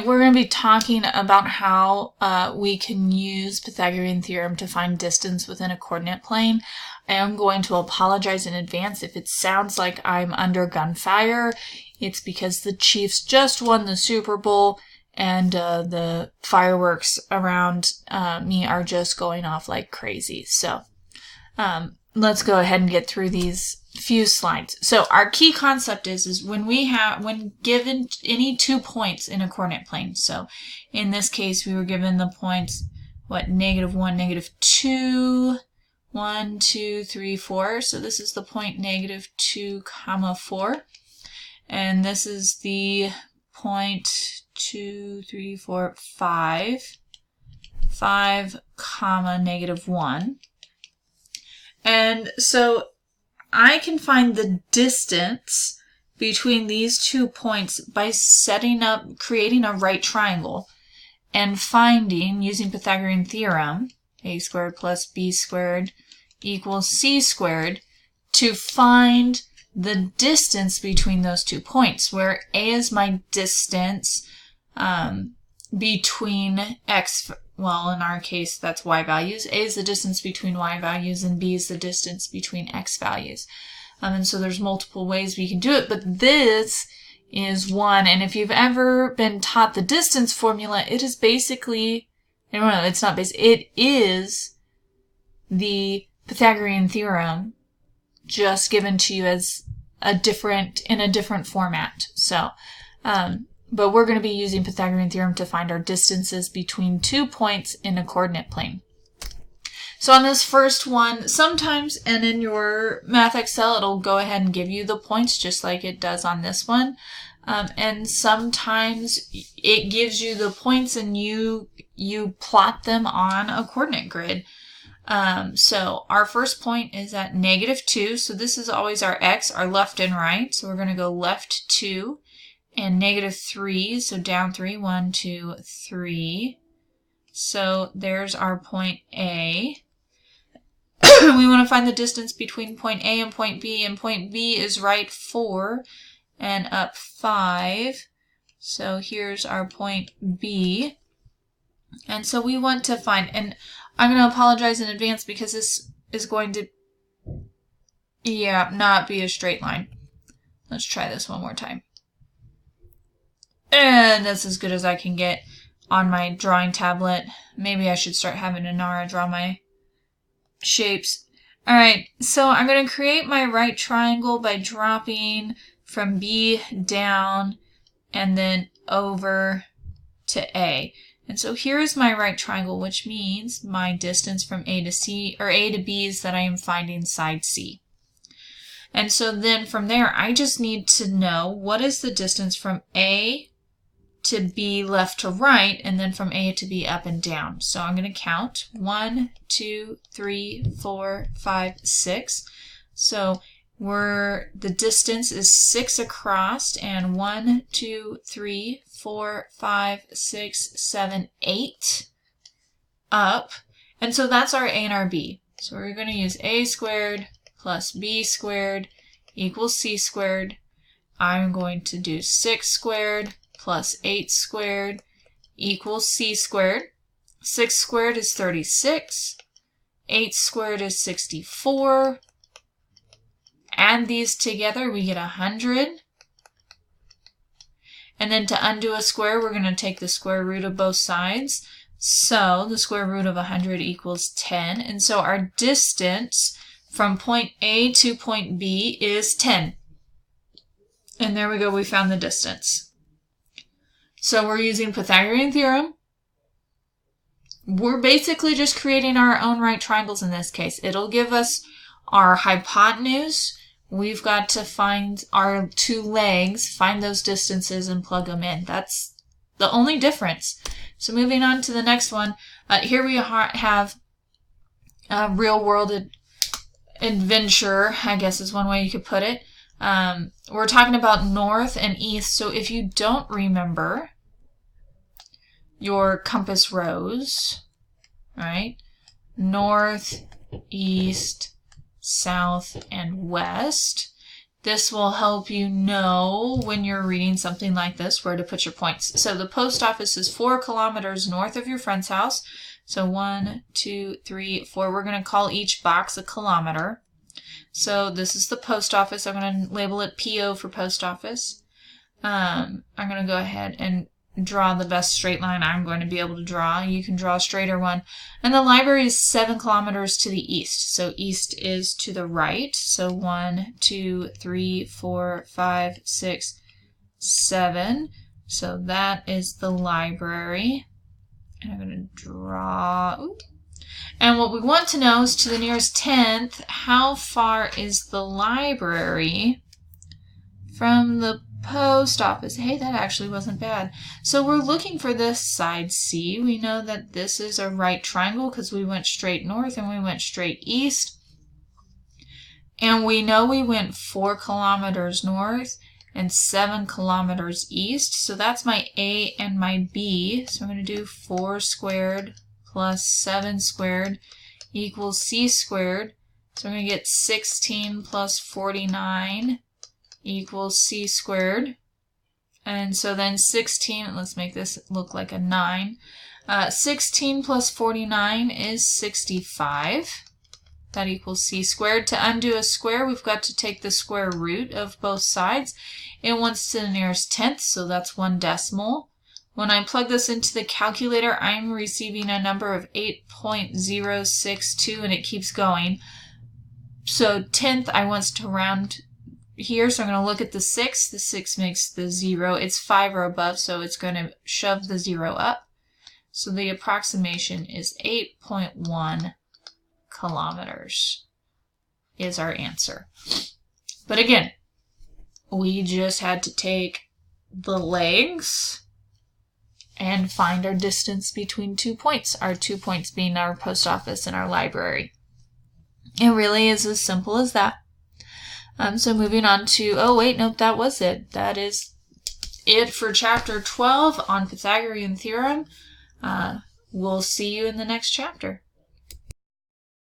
we're going to be talking about how we can use Pythagorean theorem to find distance within a coordinate plane. I am going to apologize in advance if it sounds like I'm under gunfire. It's because the Chiefs just won the Super Bowl and the fireworks around me are just going off like crazy. So let's go ahead and get through these few slides. So our key concept is when given any 2 points in a coordinate plane. So in this case, we were given the points, -1, -2, 1, 2, 3, 4. So this is the point -2, 4. And this is the point 2, 3, 4, 5, 5, -1. And so I can find the distance between these 2 points by creating a right triangle and finding, using Pythagorean theorem, a squared plus b squared equals c squared, to find the distance between those 2 points, where a is my distance between x, well, in our case, that's y values. A is the distance between y values, and b is the distance between x values. And so there's multiple ways we can do it, but this is one. And if you've ever been taught the distance formula, it is basically, no, it's not basic. It is the Pythagorean theorem just given to you as in a different format. So, but we're going to be using Pythagorean theorem to find our distances between 2 points in a coordinate plane. So on this first one, sometimes, and in your Math Excel, it'll go ahead and give you the points just like it does on this one. And sometimes it gives you the points and you plot them on a coordinate grid. So our first point is at -2. So this is always our x, our left and right. So we're going to go left 2. And -3, so down 3, 1, 2, 3. So there's our point A. We want to find the distance between point A and point B B is right 4 and up 5. So here's our point B. And so we want to find, and I'm going to apologize in advance because this is going to, not be a straight line. Let's try this one more time. And that's as good as I can get on my drawing tablet. Maybe I should start having Inara draw my shapes. Alright, so I'm going to create my right triangle by dropping from B down and then over to A. And so here is my right triangle, which means my distance from A to C, or A to B, is that I am finding side C. And so then from there, I just need to know what is the distance from A to B left to right, and then from A to B up and down. So I'm going to count 1, 2, 3, 4, 5, 6. So the distance is 6 across, and 1, 2, 3, 4, 5, 6, 7, 8 up. And so that's our A and our B. So we're going to use A squared plus B squared equals C squared. I'm going to do 6 squared plus 8 squared equals C squared. 6 squared is 36. 8 squared is 64. Add these together, we get 100. And then to undo a square, we're going to take the square root of both sides. So the square root of 100 equals 10. And so our distance from point A to point B is 10. And there we go, we found the distance. So we're using Pythagorean theorem. We're basically just creating our own right triangles in this case. It'll give us our hypotenuse. We've got to find our 2 legs, find those distances, and plug them in. That's the only difference. So moving on to the next one. Here we have a real-world adventure, I guess is one way you could put it. We're talking about north and east. So if you don't remember your compass rose, right? North, east, south, and west. This will help you know when you're reading something like this where to put your points. So the post office is 4 kilometers north of your friend's house. So 1, 2, 3, 4. We're going to call each box a kilometer. So this is the post office. I'm going to label it PO for post office. I'm going to go ahead and draw the best straight line I'm going to be able to draw. You can draw a straighter one. And the library is 7 kilometers to the east. So east is to the right. So 1, 2, 3, 4, 5, 6, 7. So that is the library. And I'm going to draw. Ooh. And what we want to know is to the nearest 10th, how far is the library from the post office? Hey, that actually wasn't bad. So we're looking for this side C. We know that this is a right triangle because we went straight north and we went straight east. And we know we went 4 kilometers north and 7 kilometers east. So that's my A and my B. So I'm going to do 4 squared plus 7 squared equals C squared. So I'm going to get 16 plus 49 equals C squared. And so then 16, let's make this look like a 9. 16 plus 49 is 65. That equals C squared. To undo a square, we've got to take the square root of both sides. It wants to the nearest 10th, so that's 1 decimal. When I plug this into the calculator, I'm receiving a number of 8.062, and it keeps going. So 10th, I want to round here, so I'm going to look at the 6. The 6 makes the 0. It's 5 or above, so it's going to shove the 0 up. So the approximation is 8.1 kilometers is our answer. But again, we just had to take the legs and find our distance between 2 points. Our 2 points being our post office and our library. It really is as simple as that. So moving on to, oh wait, nope, that was it. That is it for chapter 12 on Pythagorean Theorem. We'll see you in the next chapter.